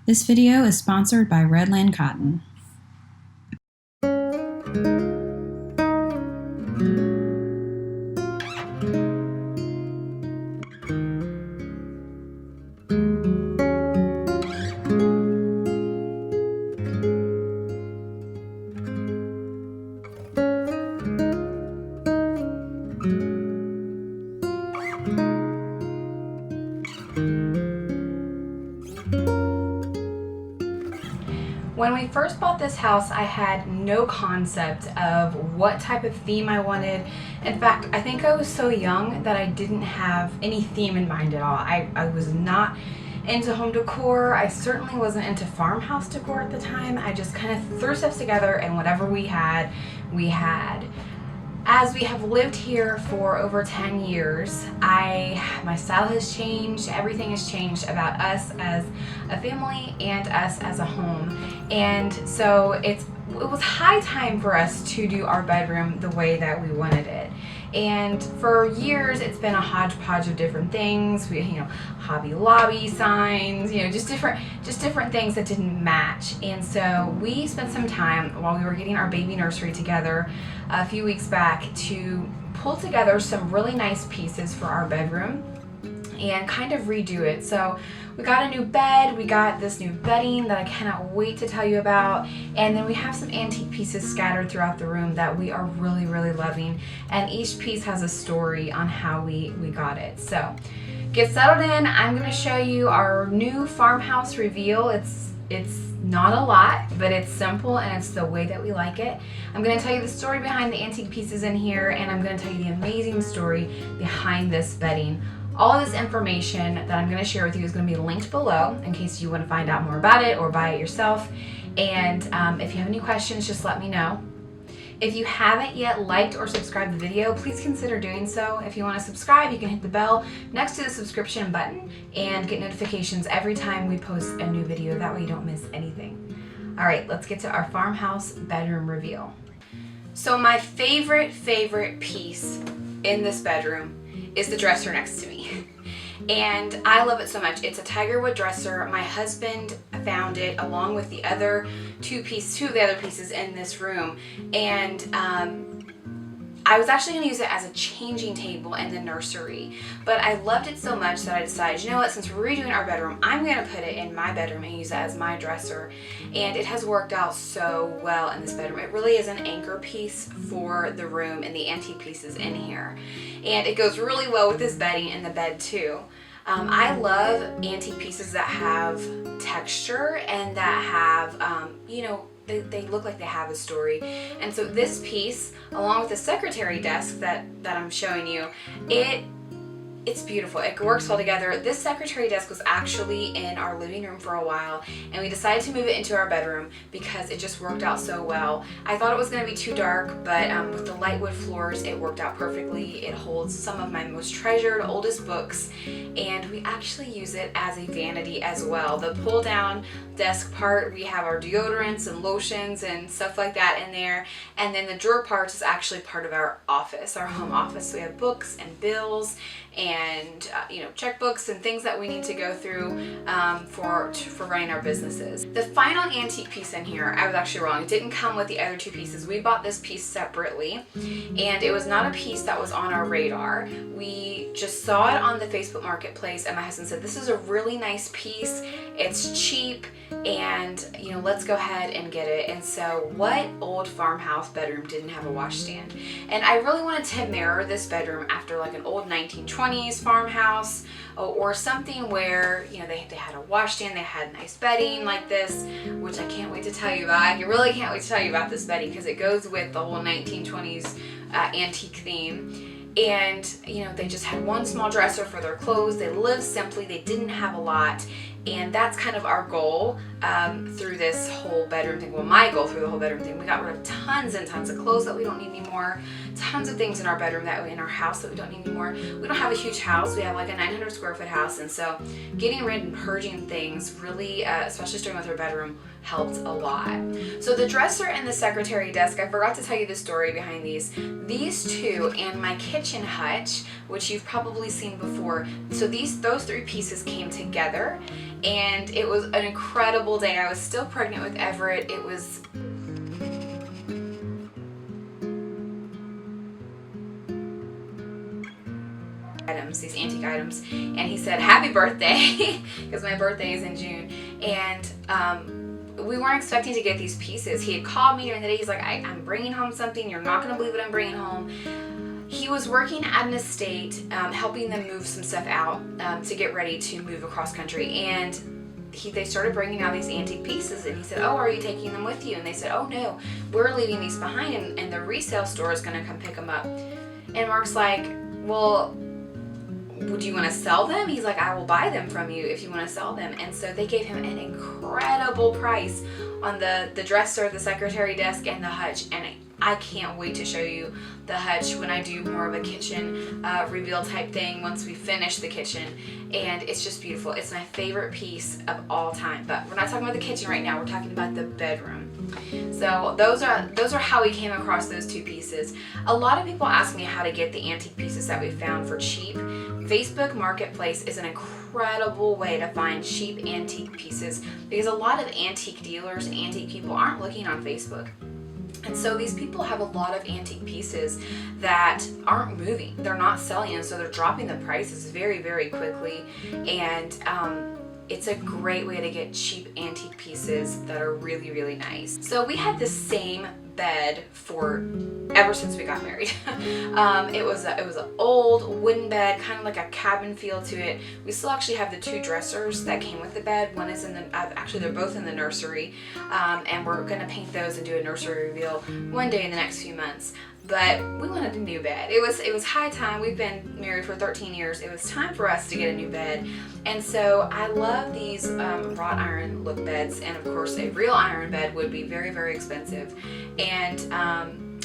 This video is sponsored by Redland Cotton. When we first bought this house, I had no concept of what type of theme I wanted. In fact, I think I was so young that I didn't have any theme in mind at all. I was not into home decor. I certainly wasn't into farmhouse decor at the time. I just kind of threw stuff together, and whatever we had, we had. As we have lived here for over 10 years, my style has changed, everything has changed about us as a family and us as a home. And so it was high time for us to do our bedroom the way that we wanted it. And for years, it's been a hodgepodge of different things. We, Hobby Lobby signs, just different things that didn't match. And so we spent some time while we were getting our baby nursery together a few weeks back to pull together some really nice pieces for our bedroom and kind of redo it. So we got a new bed, we got this new bedding that I cannot wait to tell you about, and then we have some antique pieces scattered throughout the room that we are really, really loving, and each piece has a story on how we got it. So get settled in. I'm going to show you our new farmhouse reveal. It's not a lot, but it's simple and it's the way that we like it. I'm going to tell you the story behind the antique pieces in here, and I'm going to tell you the amazing story behind this bedding. All of this information that I'm going to share with you is going to be linked below in case you want to find out more about it or buy it yourself. And if you have any questions, just let me know. If you haven't yet liked or subscribed the video, please consider doing so. If you want to subscribe, you can hit the bell next to the subscription button and get notifications every time we post a new video. That way you don't miss anything. All right, let's get to our farmhouse bedroom reveal. So my favorite piece in this bedroom is the dresser next to me. And I love it so much. It's a tiger wood dresser. My husband found it along with the other two of the other pieces in this room. And I was actually going to use it as a changing table in the nursery, but I loved it so much that I decided, you know what, since we're redoing our bedroom, I'm going to put it in my bedroom and use it as my dresser. And it has worked out so well in this bedroom. It really is an anchor piece for the room and the antique pieces in here. And it goes really well with this bedding and the bed too. I love antique pieces that have texture and that have, they look like they have a story. And so this piece, along with the secretary desk that I'm showing you, it's beautiful. It works well together. This secretary desk was actually in our living room for a while, and we decided to move it into our bedroom because it just worked out so well. I thought it was going to be too dark, but with the light wood floors, it worked out perfectly. It holds some of my most treasured, oldest books, and we actually use it as a vanity as well. The pull down desk part, we have our deodorants and lotions and stuff like that in there, and then the drawer part is actually part of our office, our home office. So we have books and bills and checkbooks and things that we need to go through for running our businesses. The final antique piece in here, I was actually wrong. It didn't come with the other two pieces. We bought this piece separately, and it was not a piece that was on our radar. We just saw it on the Facebook Marketplace, and my husband said, this is a really nice piece. It's cheap, and let's go ahead and get it. And so what old farmhouse bedroom didn't have a washstand? And I really wanted to mirror this bedroom after like an old 1920s farmhouse or something where they had a washstand, they had nice bedding like this, which I can't wait to tell you about. I really can't wait to tell you about this bedding because it goes with the whole 1920s antique theme. And they just had one small dresser for their clothes. They lived simply. They didn't have a lot. And that's kind of our goal through this whole bedroom thing. Well, my goal through the whole bedroom thing. We got rid of tons and tons of clothes that we don't need anymore. Tons of things in our bedroom in our house that we don't need anymore. We don't have a huge house. We have like a 900 square foot house. And so getting rid and purging things really, especially starting with our bedroom, helped a lot. So the dresser and the secretary desk, I forgot to tell you the story behind these. These two and my kitchen hutch, which you've probably seen before. So those three pieces came together, and it was an incredible day. I was still pregnant with Everett. It was these antique items, and he said happy birthday because my birthday is in June, and we weren't expecting to get these pieces. He had called me during the day. He's like, I'm bringing home something. You're not going to believe what I'm bringing home. He was working at an estate, helping them move some stuff out to get ready to move across country, and they started bringing out these antique pieces, and he said, oh, are you taking them with you? And they said, oh no, we're leaving these behind, and the resale store is going to come pick them up. And Mark's like, well, would you want to sell them? He's like, I will buy them from you if you want to sell them. And so they gave him an incredible price on the dresser, the secretary desk, and the hutch. And I can't wait to show you the hutch when I do more of a kitchen reveal type thing once we finish the kitchen. And it's just beautiful. It's my favorite piece of all time. But we're not talking about the kitchen right now. We're talking about the bedroom. So those are how we came across those two pieces. A lot of people ask me how to get the antique pieces that we found for cheap. Facebook Marketplace is an incredible way to find cheap antique pieces because a lot of antique dealers and antique people aren't looking on Facebook. And so these people have a lot of antique pieces that aren't moving. They're not selling, and so they're dropping the prices very, very quickly. And it's a great way to get cheap antique pieces that are really, really nice. So we had the same bed for ever since we got married. It was an old wooden bed, kind of like a cabin feel to it. We still actually have the two dressers that came with the bed. One is in the actually they're both in the nursery, and we're gonna paint those and do a nursery reveal one day in the next few months. But we wanted a new bed. It was high time. We've been married for 13 years. It was time for us to get a new bed. And so I love these wrought iron look beds. And of course, a real iron bed would be very, very expensive. And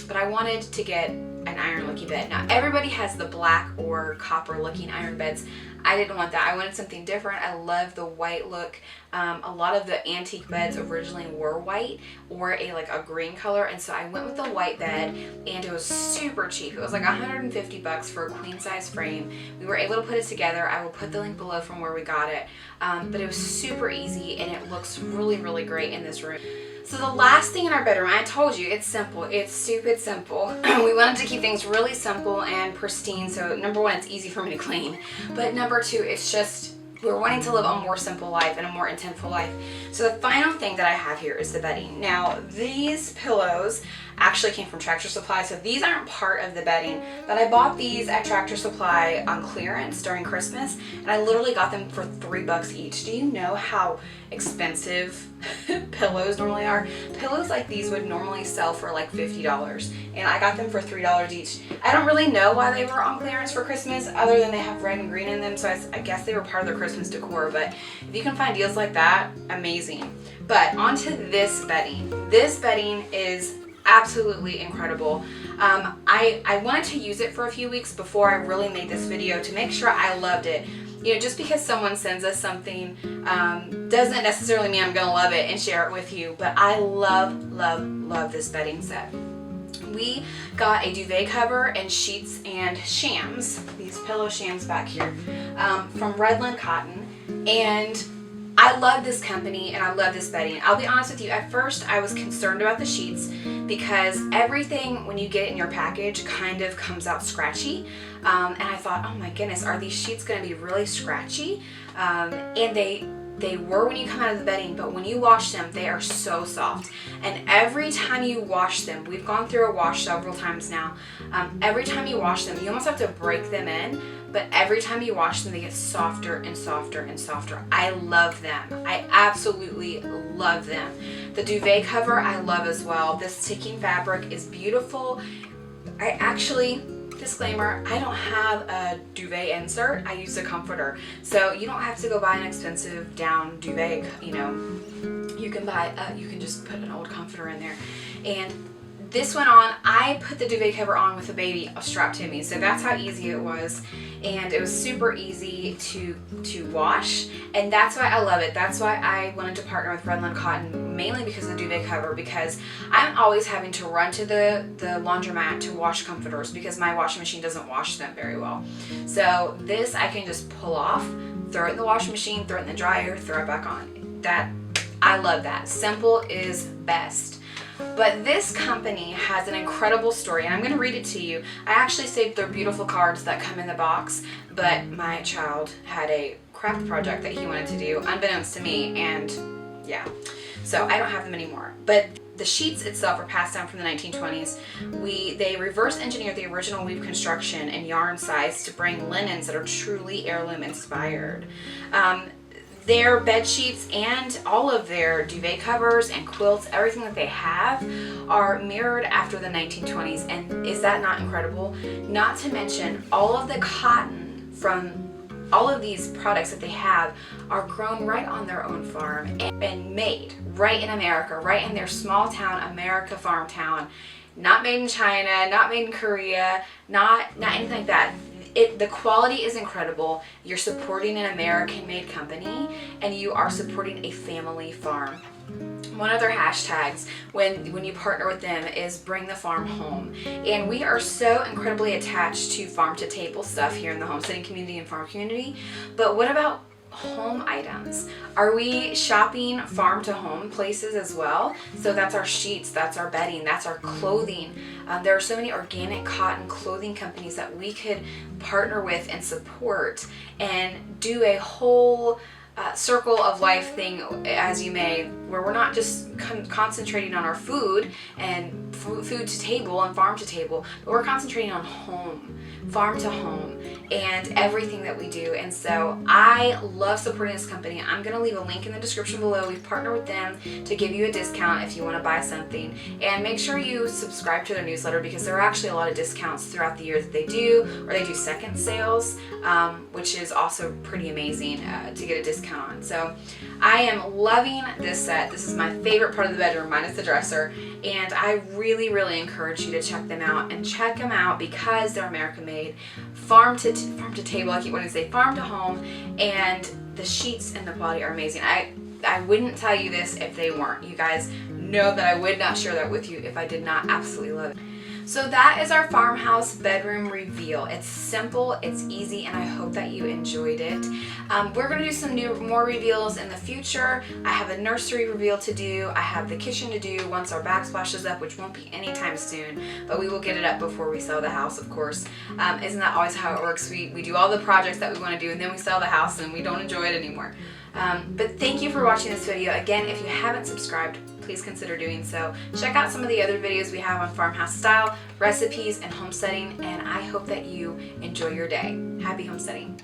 but I wanted to get an iron looking bed. Now everybody has the black or copper looking iron beds. I didn't want that. I wanted something different. I love the white look. A lot of the antique beds originally were white or like a green color, and so I went with the white bed, and it was super cheap. It was like $150 for a queen size frame. We were able to put it together. I will put the link below from where we got it, but it was super easy, and it looks really, really great in this room. So the last thing in our bedroom, I told you, it's simple. It's stupid simple. We wanted to keep things really simple and pristine, so number one, it's easy for me to clean. But number two, it's just, we're wanting to live a more simple life and a more intentful life. So the final thing that I have here is the bedding. Now, these pillows actually came from Tractor Supply, so these aren't part of the bedding, but I bought these at Tractor Supply on clearance during Christmas, and I literally got them for $3 each. Do you know how expensive pillows normally are? Pillows like these would normally sell for like $50, and I got them for $3 each. I don't really know why they were on clearance for Christmas other than they have red and green in them, so I guess they were part of their Christmas decor, but if you can find deals like that, amazing. But onto this bedding. This bedding is absolutely incredible. I wanted to use it for a few weeks before I really made this video to make sure I loved it. You know, just because someone sends us something doesn't necessarily mean I'm gonna love it and share it with you, but I love, love, love this bedding set. We got a duvet cover and sheets and shams, these pillow shams back here, from Redland Cotton, and I love this company and I love this bedding. I'll be honest with you, at first I was concerned about the sheets because everything when you get it in your package kind of comes out scratchy, and I thought, oh my goodness, are these sheets going to be really scratchy? And they were when you come out of the bedding, but when you wash them, they are so soft. And every time you wash them, we've gone through a wash several times now, every time you wash them, you almost have to break them in, but every time you wash them, they get softer and softer and softer. I love them. I absolutely love them. The duvet cover I love as well. This ticking fabric is beautiful. I actually, disclaimer, I don't have a duvet insert. I use a comforter. So you don't have to go buy an expensive down duvet, you know. You can buy, you can just put an old comforter in there. And this went on, I put the duvet cover on with the baby strapped to me, so that's how easy it was, and it was super easy to wash, and that's why I love it. That's why I wanted to partner with Redland Cotton, mainly because of the duvet cover, because I'm always having to run to the laundromat to wash comforters because my washing machine doesn't wash them very well. So this I can just pull off, throw it in the washing machine, throw it in the dryer, throw it back on. I love that. Simple is best. But this company has an incredible story, and I'm going to read it to you. I actually saved their beautiful cards that come in the box, but my child had a craft project that he wanted to do, unbeknownst to me, and yeah, so I don't have them anymore. But the sheets itself are passed down from the 1920s. They reverse engineered the original weave construction and yarn size to bring linens that are truly heirloom inspired. Their bed sheets and all of their duvet covers and quilts, everything that they have, are mirrored after the 1920s. And is that not incredible? Not to mention all of the cotton from all of these products that they have are grown right on their own farm and made right in America, right in their small town, America farm town. Not made in China, not made in Korea, not anything like that. The quality is incredible. You're supporting an American-made company, and you are supporting a family farm. One of their hashtags when you partner with them is bring the farm home. And we are so incredibly attached to farm to table stuff here in the homesteading community and farm community. But what about home items? Are we shopping farm to home places as well? So that's our sheets, that's our bedding, that's our clothing. There are so many organic cotton clothing companies that we could partner with and support and do a whole circle of life thing, as you may, where we're not just concentrating on our food and food to table and farm to table, but we're concentrating on home, farm to home, and everything that we do. And so I love supporting this company. I'm going to leave a link in the description below. We've partnered with them to give you a discount if you want to buy something. And make sure you subscribe to their newsletter, because there are actually a lot of discounts throughout the year that they do, or they do second sales, which is also pretty amazing to get a discount on. So I am loving this set. This is my favorite part of the bedroom, minus the dresser, and I really, really encourage you to check them out, and check them out because they're American made, farm to table. I keep wanting to say farm to home, and the sheets and the quality are amazing. I wouldn't tell you this if they weren't. You guys know that I would not share that with you if I did not absolutely love it. So that is our farmhouse bedroom reveal. It's simple, it's easy, and I hope that you enjoyed it. We're going to do some more reveals in the future. I have a nursery reveal to do. I have the kitchen to do once our backsplash is up, which won't be anytime soon, but we will get it up before we sell the house, of course. Isn't that always how it works? We do all the projects that we want to do, and then we sell the house and we don't enjoy it anymore. But thank you for watching this video. Again, if you haven't subscribed, please consider doing so. Check out some of the other videos we have on farmhouse style, recipes, and homesteading, and I hope that you enjoy your day. Happy homesteading.